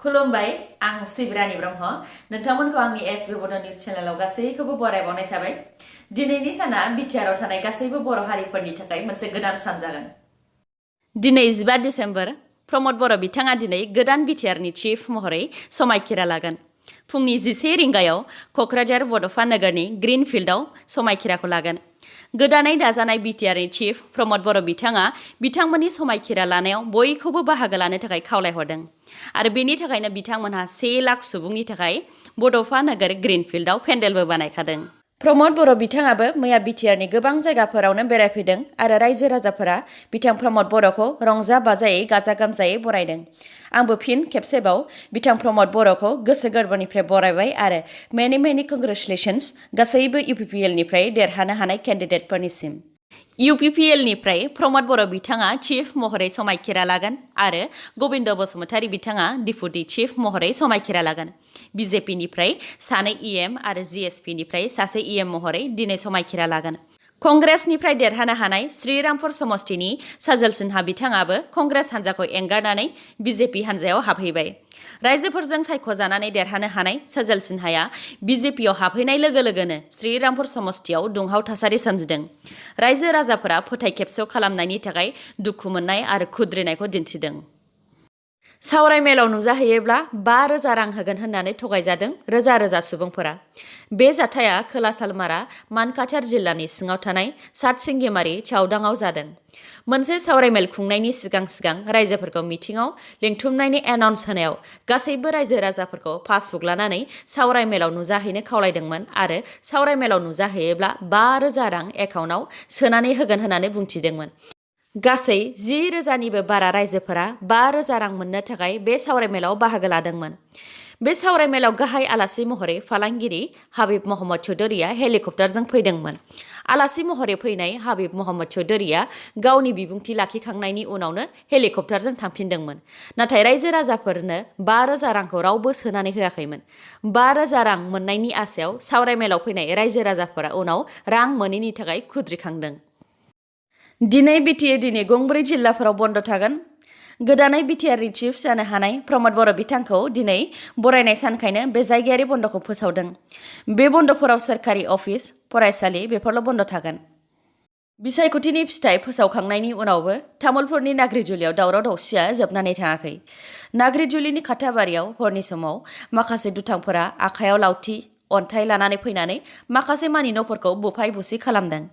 खुलुमबाय आं सिब्रानि ब्रह्म नोंथांमोनखौ आंनि sbbodonews चेनेलाव गासैखौबो बरायबावनाय थाबाय। दिनैनि साना BTRआव थानाय गासैबो बर' हारिफोरनि थाखाय मोनसे गोदान सान जागोन। दिनै 15 डिसेम्बर प्रमद बर' बिथाङा दिनै गोदान BTRनि चिफ महरै समायखिरा लागोन। फुंनि 11 रिंगायाव क'क्राझार बड'फा नोगोरनि ग्रीनफील्डआव समायखिराखौ लागोन। गोदानै दाजानाय BTRनि चिफ प्रमद बर' बिथाङा बिथांमोननि समायखिरा लानायाव बयखौबो बाहागो लानो थाखाय खावलायहरदों आरो बेनि थाखायनो बिथांमोनहा 1 लाख सुबुंनि थाखाय बड'फा नोगोर ग्रीनफील्डआव पेन्डेलबो बानायखादों। प्रमद बर' बिथाङाबो मैया BTRनि गोबां जायगाफोरावनो बेरायफैदों आरो रायजो राजाफोरा बिथां प्रमद बर'खौ रंजा बाजायै गाजा गोमजायै बरायदों। आंबो फिन खेबसेबाव बिथां प्रमद बर'खौ गोसो गोरबोनिफ्राय बरायबाय आरो मेनि कंग्रेचुलेशन्स गासैबो UPPL निफ्राय देरहानो हानाय केन्डिडेटफोरनिसिम। UPPL निफ्राय प्रमद बर' बिथाङा चिफ महरै समायखिरा लागोन आरो गबिन्द बसुमतारी बिथाङा डिपुटि चिफ महरै समायखिरा लागोन। BJP निफ्राय सानै EM आरो GSP निफ्राय सासे EM महरै दिनै समायखिरा लागोन। कंग्रेसनिफ्राय देरहानो हानाय श्रीरामपुर समष्टिनि साजल सिन्हा बिथाङाबो कंग्रेस हान्जाखौ एंगारनानै BJP हान्जायाव हाबहैबाय। रायजोफोरजों सायख'जानानै देरहानो हानाय साजल सिन्हाया BJPआव हाबहैनाय लोगो लोगोनो श्रीरामपुर समष्टियाव दुंहाव थासारि सोमजिदों। रायजो राजाफोरा फोथाय खेबस' खालामनायनि थाखाय दुखु मोननाय आरो खुद्रिनायखौ दिन्थिदों। सावराय मेलाव नुजाहैयोब्ला 5,000 रां होगोन होननानै थगायजादों रोजा रोजा सुबुंफोरा। बे जाथाया खोला सालमारा मानकाथार जिल्लानि सिङाव थानाय सातसिंगिमारि चावदांआव जादों। मोनसे सावरायमेल खुंनायनि सिगां रायजोफोरखौ मिटिंआव लिंथुमनायनि एनाउन्स होनायाव गासैबो रायजो राजाफोरखौ पासबुक लानानै सावरायमेलाव नुजाहैनो खावलायदोंमोन आरो सावरायमेलाव नुजाहैयोब्ला 5,000 रां एकाउन्टआव सोनानै होगोन होननानै बुंथिदोंमोन। गासै 10,000निबो बारा रायजोफोरा 5,000 रां मोननो थाखाय बे सावरायमेलाव बाहागो लादोंमोन। बे सावरायमेलाव गाहाय आलासि महरै फालांगिरि हाबिब महम्मद चौधुरीया हेलिकप्टारजों फैदोंमोन। आलासि महरै फैनाय हाबिब महम्मद चौधुरीया गावनि बिबुंथि लाखिखांनायनि उनावनो हेलिकप्टारजों थांफिनदोंमोन। नाथाय रायजो राजाफोरनो 5,000 रांखौ रावबो सोनानै होआखैमोन। 5,000 रां मोननायनि आसायाव सावरायमेलाव फैनाय रायजो राजाफोरा उनाव रां मोनैनि थाखाय खुद्रिखांदों। दिनै दिनै गंब्रै जिल्लाफोराव बन्द थागोन। गोदानै BTRनि चिफ जानो हानाय प्रमद बर' बिथांखौ दिनै बरायनाय सानखायनो बे जायगायारि बन्द'खौ फोसावदों। बे बन्द'फोराव सोरखारि अफिस, फरायसालि बेफोरल' बन्द थागोन। बिसायख'थिनि फिथाइ फोसावखांनायनि उनावबो तामुलपुरनि नाग्रिजुलियाव दावराव दावसिया जोबनानै थाङाखै। नाग्रिजुलिनि खाथाबारियाव हरनि समाव माखासे दुथांफोरा आखायाव लावथि अन्थाइ लानानै फैनानै माखासे मानि न'फोरखौ बुफाय बुसि खालामदों।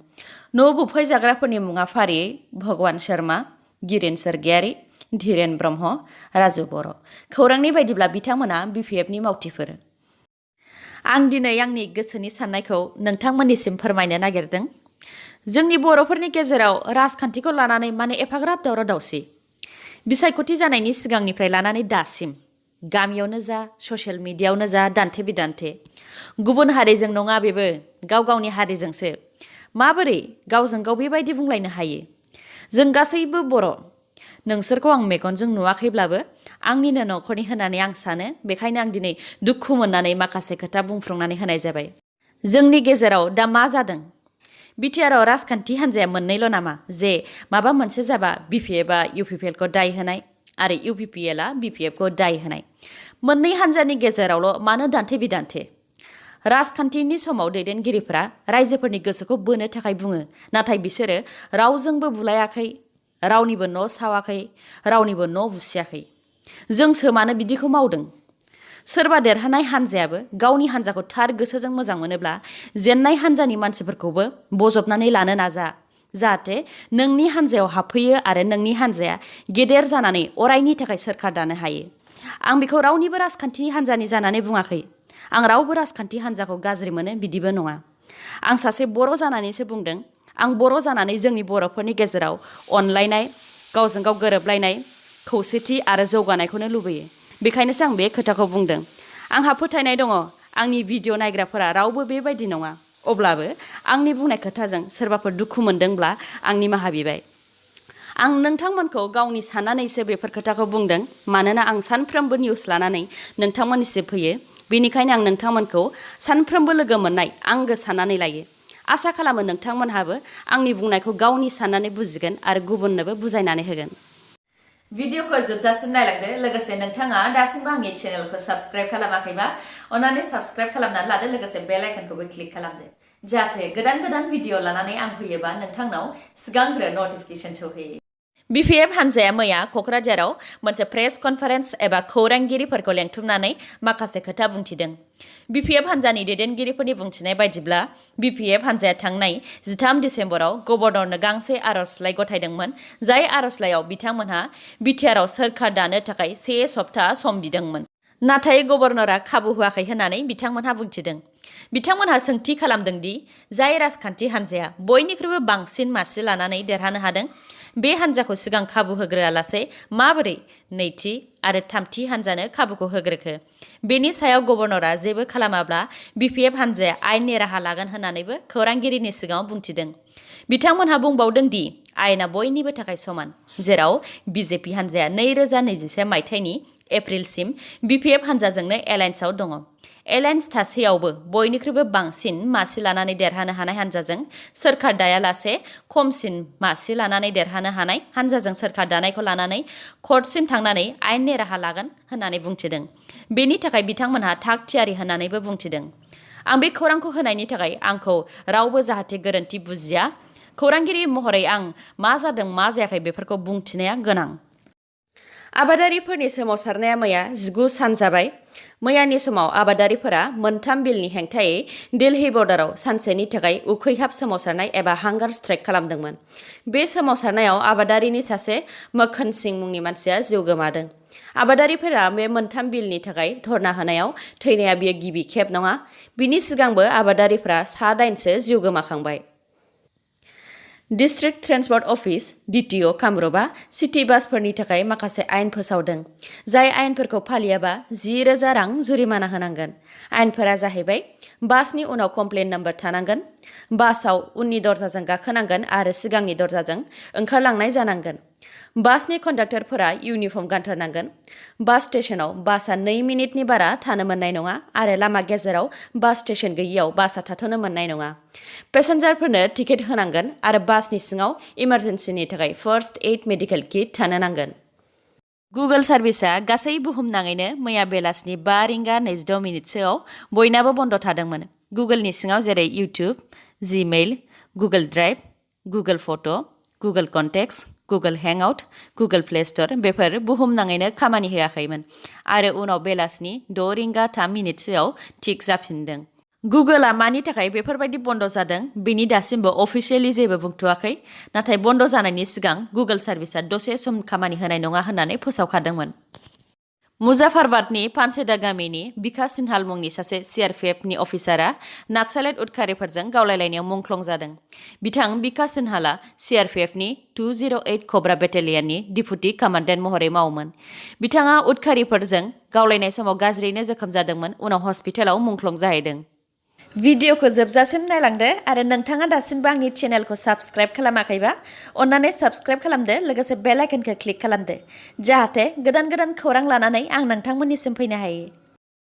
न' बुफाय जाग्राफोरनि मुङा फारियै भगवान शर्मा, गिरेन सरगियारि, धीरेन ब्रह्म, राजु बर'। खौरांनि बायदिब्ला बिथांमोना BPFनि मावथिफोर। आं दिनै आंनि गोसोनि साननायखौ नोंथांमोननिसिम फोरमायनो नागिरदों। जोंनि बर'फोरनि गेजेराव राजखान्थिखौ लानानै माने एफाग्राब दावराव दावसि। बिसायख'थि जानायनि सिगांनिफ्राय लानानै दासिम गामियावनो जा ससियेल मिडियायावनो जा दान्थे बिदान्थे। गुबुन हारिजों नङा बेबो गाव गावनि हारिजोंसो। माबोरै गावजों गाव बेबायदि बुंलायनो हायो? जों गासैबो बर'। नोंसोरखौ आं मेगनजों नुवाखैब्लाबो आंनिनो न'खरनि होननानै आं सानो। बेखायनो आं दिनै दुखु मोननानै माखासे खोथा बुंफ्रुंनानै होनाय जाबाय। जोंनि गेजेराव दा मा जादों? BTRआव राजखान्थि हान्जाया मोननैल' नामा जे माबा मोनसे जाबा BPFआ UPPLखौ दाय होनाय आरो UPPLआ BPFखौ दाय होनाय। मोननै हान्जानि गेजेरावल' मानो दान्थे बिदान्थे? राजखान्थिनि समाव दैदेनगिरिफोरा रायजोफोरनि गोसोखौ बोनो थाखाय बुङो, नाथाय बिसोरो रावजोंबो बुलायाखै, रावनिबो न' सावाखै, रावनिबो न' बुसियाखै। जोंसो मानो बिदिखौ मावदों? सोरबा देरहानाय हान्जायाबो गावनि हान्जाखौ थार गोसोजों मोजां मोनोब्ला जेननाय हान्जानि मानसिफोरखौबो बजबनानै लानो नाजा, जाहाथे नोंनि हान्जायाव हाबफैयो आरो नोंनि हान्जाया गेदेर जानानै अरायनि थाखाय सोरखार दानो हायो। आं बेखौ रावनिबो राजखान्थिनि हान्जानि जानानै बुङाखै। आं रावबो राजखान्थि हान्जाखौ गाज्रि मोनो बिदिबो नङा। आं सासे बर' जानानैसो बुंदों। आं बर' जानानै जोंनि बर'फोरनि गेजेराव अनलायनाय, गावजों गाव गोरोबलायनाय, खौसेथि आरो जौगानायखौनो लुबैयो। बेखायनोसो आं बे खोथाखौ बुंदों। आंहा फोथायनाय दङ आंनि भिडिअ' नायग्राफोरा रावबो बेबायदि नङा। अब्लाबो आंनि बुंनाय खोथाजों सोरबाफोर दुखु मोनदोंब्ला आं निमाहा बिबाय। आं नोंथांमोनखौ गावनि साननानैसो बेफोर खोथाखौ बुंदों, मानोना आं सानफ्रोमबो निउस लानानै नोंथांमोननिसिम फैयो। बेनिखायनो आं नोंथांमोनखौ सानफ्रोमबो लोगो मोननाय आंगो साननानै लायो। आसा खालामो नोंथांमोनहाबो आंनि बुंनायखौ गावनि साननानै बुजिगोन आरो गुबुननोबो बुजायनानै होगोन। भिडिअखौ जोबजासिम नायलांदो लोगोसे नोंथाङा दासिमबो आंनि चेनेलखौ साबस्क्राइब खालामाखैबा अन्नानै साबस्क्राइब खालामनानै लादो लोगोसे बेल आइकनखौबो क्लिक खालामदो जाहाथे गोदान गोदान भिडिअ लानानै आं फैयोबा नोंथांनाव सिगांग्रो नटिफिकेसन सौहैयो। BPF हानजाया मैया क'क्राझाराव मोनसे प्रेस कनफारेन्स एबा खौरांगिरिफोरखौ लेंथुमनानै माखासे खोथा बुंथिदों। BPF हानजानि दैदेनगिरिफोरनि बुंथिनाय बायदिब्ला BPF हानजाया थांनाय 13 डिसेम्बराव गभर्नरनो गांसे आर'जलाइ गथायदोंमोन जाय आर'जलाइयाव बिथांमोनहा BTR आव सोरखार दानो थाखाय 1 सप्ता सम बिदोंमोन। नाथाय गभर्नरा खाबु होआखै होननानै बिथांमोनहा बुंथिदों। बिथांमोनहा सोंथि खालामदों दि जाय राजखान्थि हानजाया बयनिख्रुइबो बांसिन मासि लानानै देरहानो हादों बे हानजाखौ सिगां खाबु होग्रोआलासे माबोरै नैथि आरो थामथि हानजानो खाबुखौ होग्रोखो। बेनि सायाव गभर्नरा जेबो खालामाब्ला BPF हानजाया आयेननि राहा लागोन होननानैबो खौरांगिरिनि सिगाङाव बुंथिदों। बिथांमोनहा बुंबावदों दि आयेना बयनिबो थाखाय समान, जेराव BJP हानजाया 2021 मायथाइनि एप्रिलसिम BPF हानजाजोंनो एलायन्सआव दङ। एलायन्स थासेयावबो बयनिख्रुइबो बांसिन मासि लानानै देरहानो हानाय हानजाजों सोरखार दायालासे खमसिन मासि लानानै देरहानो हानाय हानजाजों सोरखार दानायखौ लानानै कर्टसिम थांनानै आयेननि राहा लागोन होननानै बुंथिदों। बेनि थाखाय बिथांमोनहा थाग थियारि होननानैबो बुंथिदों। आं बे खौरांखौ होनायनि थाखाय आंखौ रावबो जाहाथे गोरोन्थि बुजिया। खौरांगिरि महरै आं मा जादों मा जायाखै बेफोरखौ बुंथिनाया गोनां। आबादारिफोरनि सोमावसारनाया मैया 19 सान जाबाय। मैयानि समाव आबादारिफोरा मोनथाम बिलनि हेंथायै दिल्ली बर्डाराव सानसेनि थाखाय उखैहाब सोमावसारनाय एबा हांगार स्ट्राइक खालामदोंमोन। बे सोमावसारनायाव आबादारिनि सासे मक्खन सिं मुंनि मानसिया जिउ गोमादों। आबादारिफोरा बे मोनथाम बिलनि थाखाय धरना होनायाव थैनाया बियो गिबि खेब नङा। बिनि सिगांबो आबादारिफोरा 9 जिउ गोमाखांबाय। डिस्ट्रिक्ट ट्रेन्सपर्ट अफिस DTO कामरुपआ सिटी बासफोरनि थाखाय माखासे आयेन फोसावदों। जाय आयेनफोरखौ फालियाबा 10,000 रां जुरिमाना होनांगोन। आयेनफोरा जाहैबाय बासनि उनाव कमप्लेन नम्बर थानांगोन, बासाव उननि दरजाजों गाखोनांगोन आरो सिगांनि दरजाजों ओंखारलांनाय जानांगोन। बासनि कन्डाक्टरफोरा इउनिफर्म गानथारनांगोन। बास स्टेशनाव बासआ 2 मिनिटनि बारा थानो मोननाय नङा आरो लामा गेजेराव बास स्टेशन गैयियाव बासआ थाथ'नो मोननाय नङा। पेसेन्जारफोरनो टिकेट होनांगोन आरो बासनि सिङाव इमारजेन्सिनि थाखाय फार्स्ट एड मेडिकेल किट थानो नांगोन। गुगल सार्भिसआ गासै बुहुमनाङैनो मैया बेलासिनि 5 रिंगा 22 मिनिटसोआव बयनाबो बन्द थादोंमोन। गुगलनि सिङाव जेरै YouTube, Gmail, Google Drive, Google Photo', Google Contacts, Google Hangout, Google Play Store बेफोर बुहुमनाङैनो खामानि होआखैमोन आरो उनाव बेलासिनि 6 रिंगा 3 मिनिटसोआव थिक जाफिनदों। गुगलआ मानि थाखाय बेफोरबायदि बन्द जादों बेनि दासिमबो अफिसियेलि जेबो बुंथ'वाखै। नाथाय बन्द जानायनि सिगां गुगल सार्भिसआ दसे सम खामानि होनाय नङा होननानै फोसावखादोंमोन। मुजाफरबादनि पानसेदा गामिनि बिकास सिन्हाल मुंनि सासे CRPFनि अफिसारा नाक्सालाइट उदखारिफोरजों गावलायलायनायाव मुंख्लं जादों। बिथां बिकास सिन्हालआ CRPFनि 208 कब्रा बेटेलियननि डिपुटि कामान्डेन्ट महरै मावोमोन। बिथाङा उदखारिफोरजों गावलायनाय समाव गाज्रियैनो जोखोम जादोंमोन, उनाव हस्पिटालाव मुंख्लं जाहैदों। भिडिअखौ जोबजासिम नायलांदो आरो नोंथाङा दासिमबो आंनि चेनेलखौ साबस्क्राइब खालामाखैबा अन्नानै साबस्क्राइब खालामदो लोगोसे बेल आइकनखौ क्लिक खालामदो जाहाथे गोदान गोदान खौरां लानानै आं नोंथांमोननिसिम फैनो हायो।